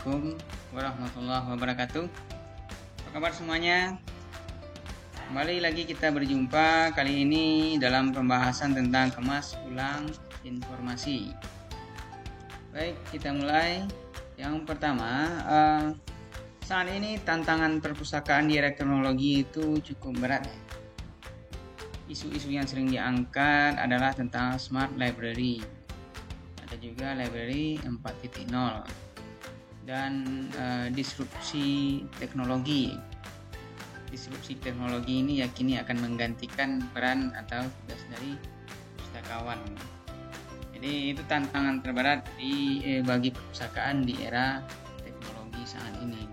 Assalamualaikum warahmatullahi wabarakatuh. Apa kabar semuanya? Kembali lagi kita berjumpa kali ini dalam pembahasan tentang kemas ulang informasi. Baik, kita mulai. Yang pertama, saat ini tantangan perpustakaan di era teknologi itu cukup berat. Isu-isu yang sering diangkat adalah tentang smart library. Ada juga library 4.0 dan disrupsi teknologi. Disrupsi teknologi ini yakini akan menggantikan peran atau tugas dari pustakawan. Jadi itu tantangan terberat bagi perpustakaan di era teknologi saat ini.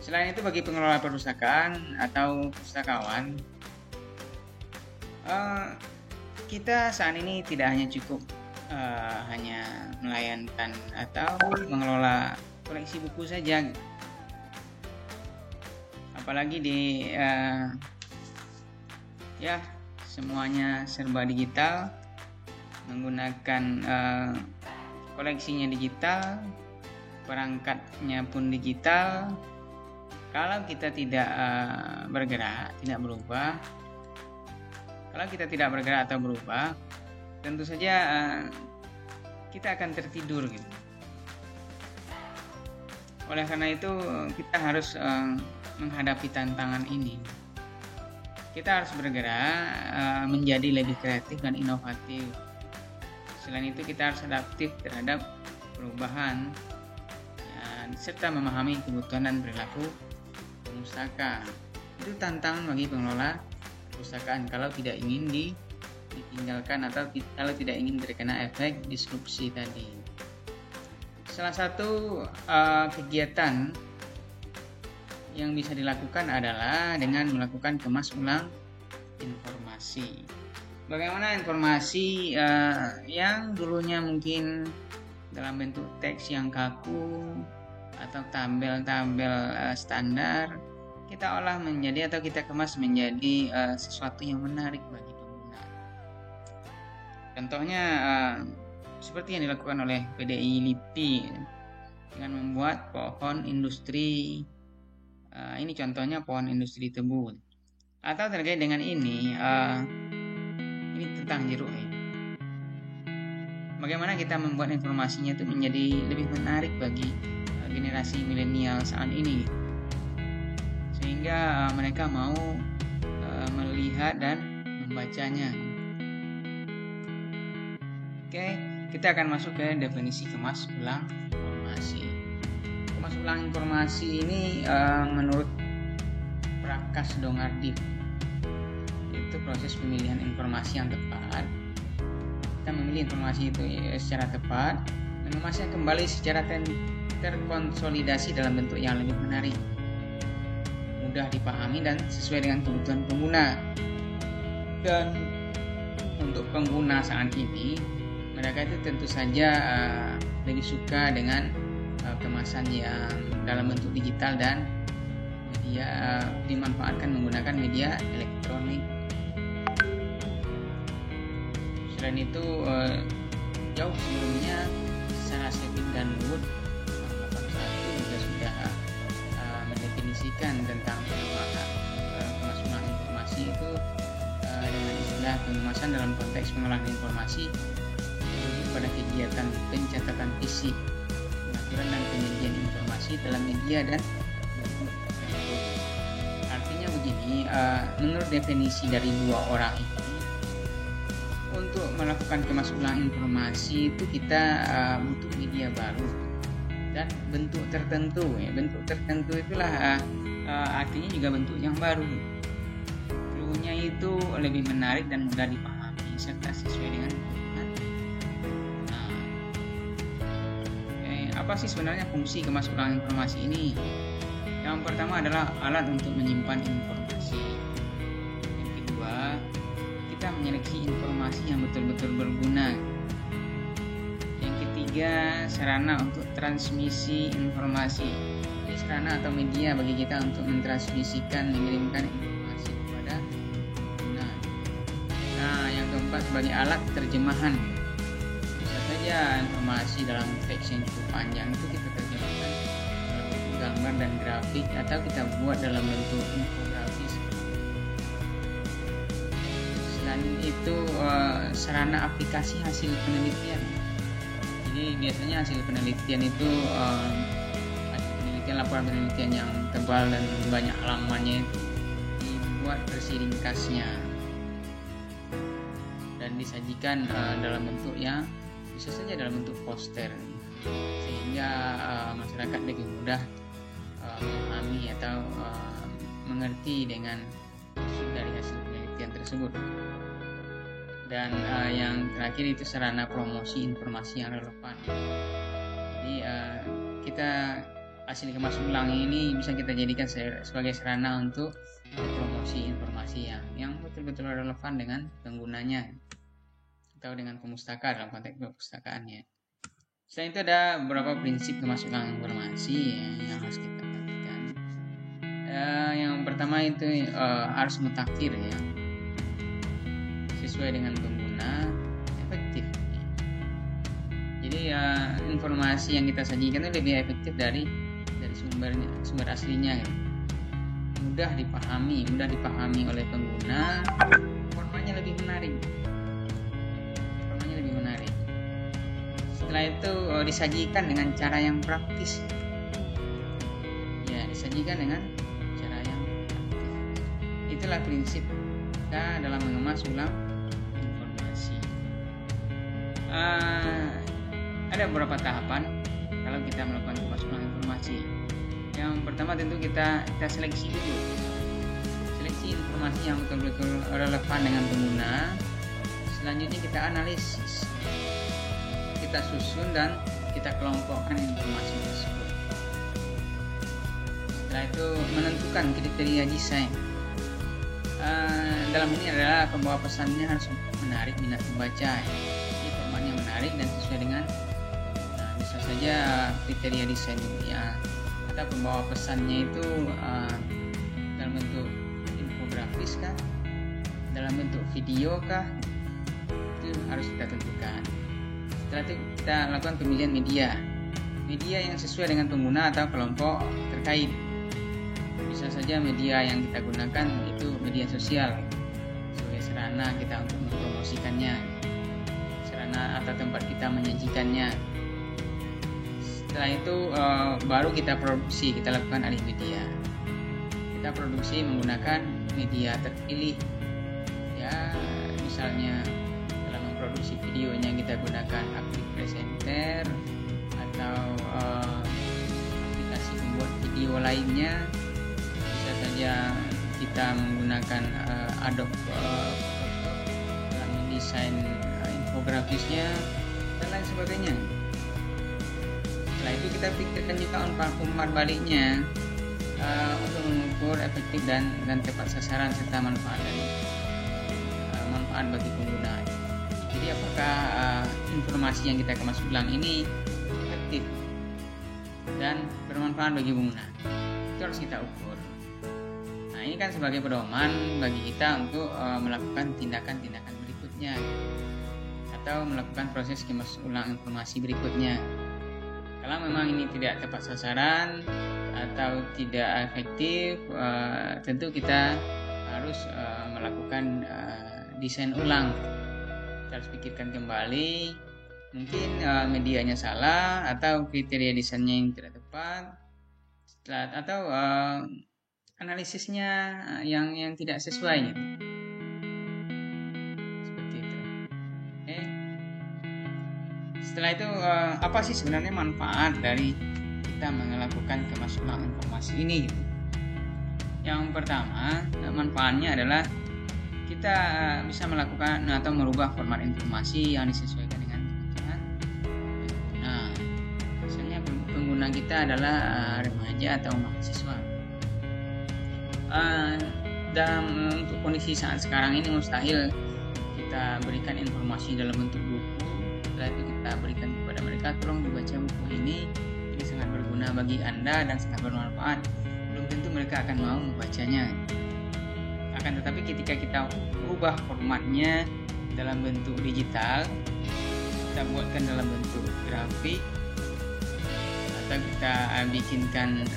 Selain itu, bagi pengelola perpustakaan atau pustakawan, kita saat ini tidak hanya cukup hanya melayankan atau mengelola koleksi buku saja, apalagi di semuanya serba digital, menggunakan koleksinya digital, perangkatnya pun digital. Kalau kita tidak bergerak, tidak berubah, kalau kita tidak bergerak atau berubah, tentu saja kita akan tertidur gitu. Oleh karena itu kita harus menghadapi tantangan ini. Kita harus bergerak menjadi lebih kreatif dan inovatif. Selain itu kita harus adaptif terhadap perubahan serta memahami kebutuhan dan perilaku pustaka. Itu tantangan bagi pengelola perpustakaan kalau tidak ingin ditinggalkan atau kalau tidak ingin terkena efek disrupsi tadi. Salah satu kegiatan yang bisa dilakukan adalah dengan melakukan kemas ulang informasi. Bagaimana informasi yang dulunya mungkin dalam bentuk teks yang kaku atau tabel-tabel standar, kita olah menjadi atau kita kemas menjadi sesuatu yang menarik bagi pengguna. Contohnya seperti yang dilakukan oleh PDI LIPI dengan membuat pohon industri. Ini contohnya pohon industri tebu. Atau terkait dengan ini tentang jeruk. Bagaimana kita membuat informasinya itu menjadi lebih menarik bagi generasi milenial saat ini, sehingga mereka mau melihat dan membacanya. Oke. Kita akan masuk ke definisi kemas ulang informasi. Kemas ulang informasi ini menurut Prakash Dongardeep itu proses pemilihan informasi yang tepat. Kita memilih informasi itu secara tepat dan mengemasnya kembali secara terkonsolidasi dalam bentuk yang lebih menarik, mudah dipahami dan sesuai dengan kebutuhan pengguna. Dan untuk pengguna saat ini, mereka itu tentu saja lebih suka dengan kemasan yang dalam bentuk digital dan media dimanfaatkan menggunakan media elektronik. Selain itu, jauh sebelumnya Sarah Stevin dan Wood tahun 81 juga sudah mendefinisikan tentang kemas ulang informasi itu dengan istilah pengemasan dalam konteks pengolahan informasi pada kegiatan pencatatan fisik, pengaturan dan penyajian informasi dalam media dan bentuk tertentu. Artinya begini, menurut definisi dari dua orang ini, untuk melakukan kemas ulang informasi itu kita butuh media baru dan bentuk tertentu. Bentuk tertentu itulah artinya juga bentuk yang baru. Cluenya itu lebih menarik dan mudah dipahami serta sesuai dengan apa sih sebenarnya fungsi kemas ulang informasi ini? Yang pertama adalah alat untuk menyimpan informasi. Yang kedua, kita menyeleksi informasi yang betul-betul berguna. Yang ketiga, sarana untuk transmisi informasi. Ini sarana atau media bagi kita untuk mentransmisikan, mengirimkan informasi kepada pengguna. Nah, yang keempat sebagai alat terjemahan. Bisa saja saja informasi dalam teks yang cukup panjang itu kita terjemahkan dalam bentuk gambar dan grafik, atau kita buat dalam bentuk infografis. Selain itu sarana aplikasi hasil penelitian. Jadi biasanya hasil penelitian itu laporan penelitian yang tebal dan banyak halamannya itu dibuat versi ringkasnya dan disajikan dalam bentuk yang bisa saja dalam bentuk poster, sehingga masyarakat lebih mudah memahami atau mengerti dengan maksud dari hasil penelitian tersebut. Dan yang terakhir itu sarana promosi informasi yang relevan. Jadi kita hasil kemas ulang ini bisa kita jadikan sebagai sarana untuk promosi informasi yang betul-betul relevan dengan penggunanya atau dengan pemustaka dalam konteks perpustakaannya. Selain itu ada beberapa prinsip kemas ulang informasi yang harus kita perhatikan. Yang pertama itu harus mutakhir, ya, sesuai dengan pengguna, efektif. Jadi informasi yang kita sajikan itu lebih efektif dari sumber aslinya, ya. Mudah dipahami oleh pengguna, formatnya lebih menarik. Setelah itu disajikan dengan cara yang praktis. Ya, disajikan dengan cara yang praktis. Itulah prinsip kita dalam mengemas ulang informasi. Ada beberapa tahapan kalau kita melakukan kemas ulang informasi. Yang pertama tentu kita seleksi dulu. Seleksi informasi yang betul-betul relevan dengan pengguna. Selanjutnya kita analisis. Kita susun dan kita kelompokkan informasi tersebut. Setelah itu menentukan kriteria desain. Dalam ini adalah pembawa pesannya harus menarik minat pembaca. Jadi formatnya menarik dan sesuai dengan bisa saja kriteria desain ya. Atau pembawa pesannya itu dalam bentuk infografis kah, dalam bentuk video kah, itu harus kita tentukan. Setelah itu kita lakukan pemilihan media yang sesuai dengan pengguna atau kelompok terkait. Bisa saja media yang kita gunakan itu media sosial sebagai sarana kita untuk mempromosikannya, sarana atau tempat kita menyajikannya. Setelah itu baru kita lakukan alih media. Kita produksi menggunakan media terpilih, ya, misalnya dalam memproduksi videonya kita gunakan Avid Presenter atau aplikasi pembuat video lainnya. Bisa saja kita menggunakan Adobe Photo dalam mendesain infografisnya dan lain sebagainya. Setelah itu kita pikirkan juga umpan baliknya untuk mengukur efektif dan tepat sasaran serta manfaat bagi pengguna. Jadi apakah informasi yang kita kemas ulang ini efektif dan bermanfaat bagi pengguna, itu harus kita ukur. Nah, ini kan sebagai pedoman bagi kita untuk melakukan tindakan-tindakan berikutnya atau melakukan proses kemas ulang informasi berikutnya. Kalau memang ini tidak tepat sasaran atau tidak efektif, tentu kita harus melakukan desain ulang. Kita harus pikirkan kembali, mungkin medianya salah atau kriteria desainnya yang tidak tepat, atau analisisnya yang tidak sesuai. Seperti itu. Oke. Setelah itu apa sih sebenarnya manfaat dari kita melakukan kemas ulang informasi ini? Yang pertama, manfaatnya adalah kita bisa melakukan atau merubah format informasi yang disesuaikan dengan kebutuhan. Nah, misalnya pengguna kita adalah remaja atau mahasiswa. Dalam untuk kondisi saat sekarang ini mustahil kita berikan informasi dalam bentuk buku. Setelah itu kita berikan kepada mereka, tolong dibaca buku ini sangat berguna bagi Anda dan sangat bermanfaat. Belum tentu mereka akan mau membacanya. Akan tetapi ketika kita ubah formatnya dalam bentuk digital, kita buatkan dalam bentuk grafik atau kita bikinkan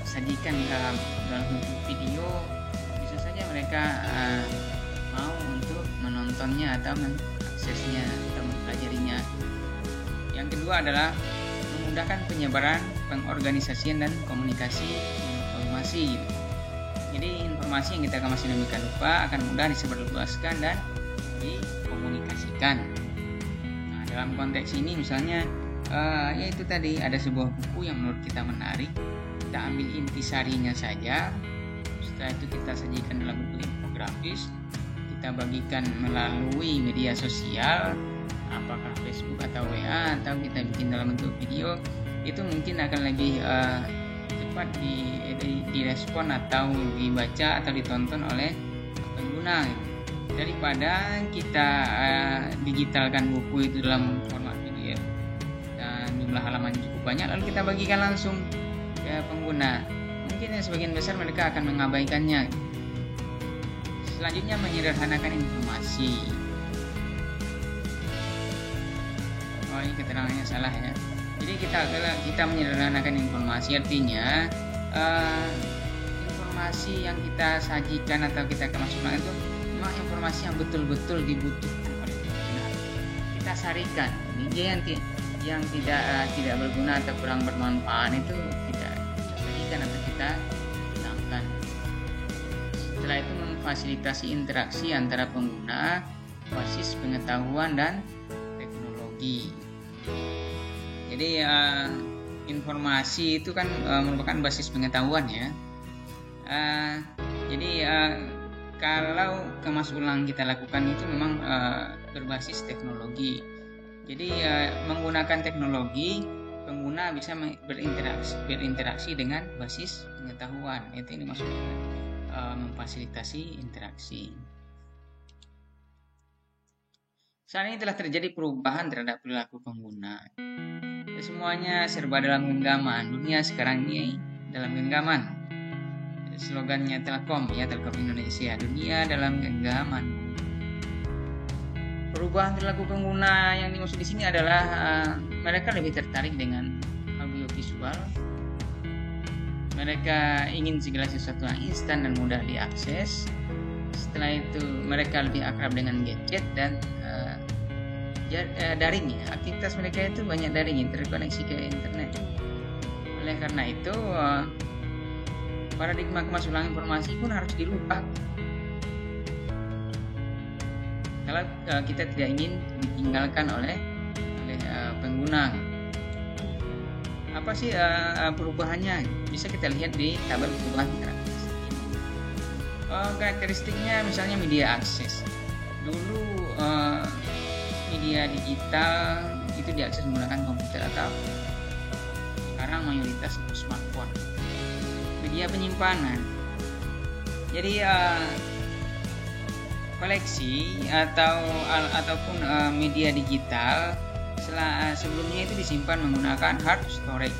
sajikan dalam bentuk video, bisa saja mereka mau untuk menontonnya atau mengaksesnya atau mempelajarinya. Yang kedua adalah memudahkan penyebaran, pengorganisasian dan komunikasi informasi. Jadi informasi yang kita kemas sedemikian rupa akan mudah disebarluaskan dan dikomunikasikan. Nah, dalam konteks ini misalnya yaitu tadi ada sebuah buku yang menurut kita menarik, kita ambil intisarinya saja, setelah itu kita sajikan dalam bentuk infografis, kita bagikan melalui media sosial, apakah Facebook atau WA, atau kita bikin dalam bentuk video, itu mungkin akan lebih cepat direspon atau dibaca atau ditonton oleh pengguna daripada kita digitalkan buku itu dalam format PDF dan jumlah halaman cukup banyak lalu kita bagikan langsung ke pengguna. Mungkin sebagian besar mereka akan mengabaikannya. Selanjutnya, menyederhanakan informasi. Oh, ini keterangannya salah ya. Jadi kita menyederhanakan informasi, artinya informasi yang kita sajikan atau kita kemas ulang itu memang informasi yang betul-betul dibutuhkan oleh pengguna. Kita sarikan. Ini yang tidak berguna atau kurang bermanfaat itu kita sajikan atau kita hilangkan. Setelah itu memfasilitasi interaksi antara pengguna, basis pengetahuan dan teknologi. Jadi informasi itu kan merupakan basis pengetahuan ya. Jadi kalau kemas ulang kita lakukan itu memang berbasis teknologi. Jadi menggunakan teknologi, pengguna bisa berinteraksi dengan basis pengetahuan. Itu ini maksudnya memfasilitasi interaksi. Saat ini telah terjadi perubahan terhadap perilaku pengguna. Semuanya serba dalam genggaman. Dunia sekarang ini dalam genggaman. Slogannya Telkom Indonesia, dunia dalam genggaman. Perubahan perilaku pengguna yang dimaksud di sini adalah mereka lebih tertarik dengan audiovisual. Mereka ingin segala sesuatu yang instan dan mudah diakses. Setelah itu mereka lebih akrab dengan gadget dan daring ya. Aktivitas mereka itu banyak daring, terkoneksi ke internet. Oleh karena itu paradigma kemas ulang informasi pun harus dirubah. Kalau kita tidak ingin ditinggalkan oleh pengguna. Apa sih perubahannya? Bisa kita lihat di tabel perubahan karakteristik ini. Karakteristiknya misalnya media akses. Dulu media digital itu diakses menggunakan komputer atau sekarang mayoritas itu smartphone. Media penyimpanan. Jadi koleksi ataupun media digital sebelumnya itu disimpan menggunakan hard storage.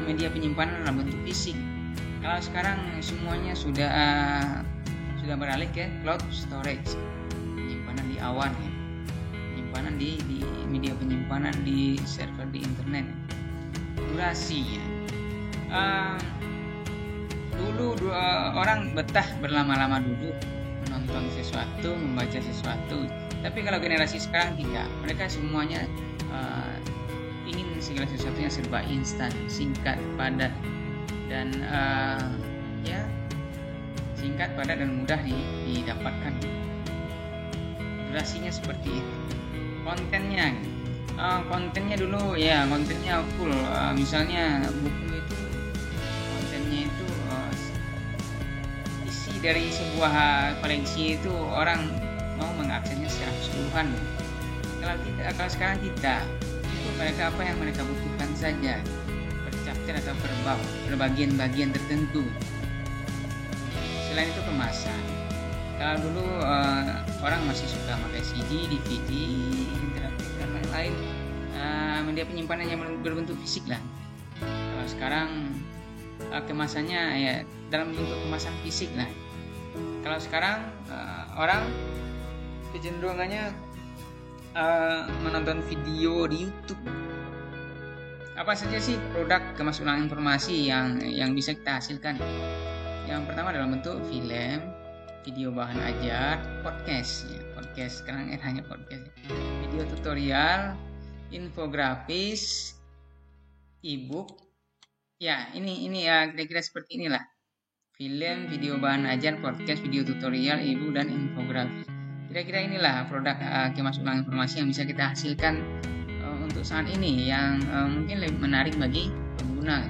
Media penyimpanan dalam bentuk fisik. Kalau sekarang semuanya sudah beralih ke cloud storage, penyimpanan di awan ya. Penyimpanan di media penyimpanan di server di internet. Durasi ya. Dulu orang betah berlama-lama duduk menonton sesuatu, membaca sesuatu. Tapi kalau generasi sekarang tidak. Mereka semuanya ingin segala sesuatunya serba instan, singkat, padat, dan singkat, padat dan mudah didapatkan. Durasinya seperti itu. Kontennya dulu ya, kontennya full. Misalnya buku itu kontennya itu isi dari sebuah koleksi itu orang mau mengaksesnya secara keseluruhan. Kalau sekarang kita itu mereka apa yang mereka butuhkan saja, per chapter atau per bab, per bagian-bagian tertentu. Selain itu kemasan. Kalau dulu orang masih suka pakai CD, DVD, interaktif dan lain-lain, media penyimpanan yang berbentuk fisik lah. Kalau sekarang kemasannya ya dalam bentuk kemasan fisik lah. Kalau sekarang orang kecenderungannya menonton video di YouTube. Apa saja sih produk kemas ulang informasi yang bisa kita hasilkan? Yang pertama dalam bentuk film, video bahan ajar, podcast ya. Podcast sekarang hanya podcast. Video tutorial, infografis, e-book. Ya, ini ya kira-kira seperti inilah. Film, video bahan ajar, podcast, video tutorial, e-book dan infografis. Kira-kira inilah produk kemas ulang informasi yang bisa kita hasilkan untuk saat ini yang mungkin lebih menarik bagi pengguna.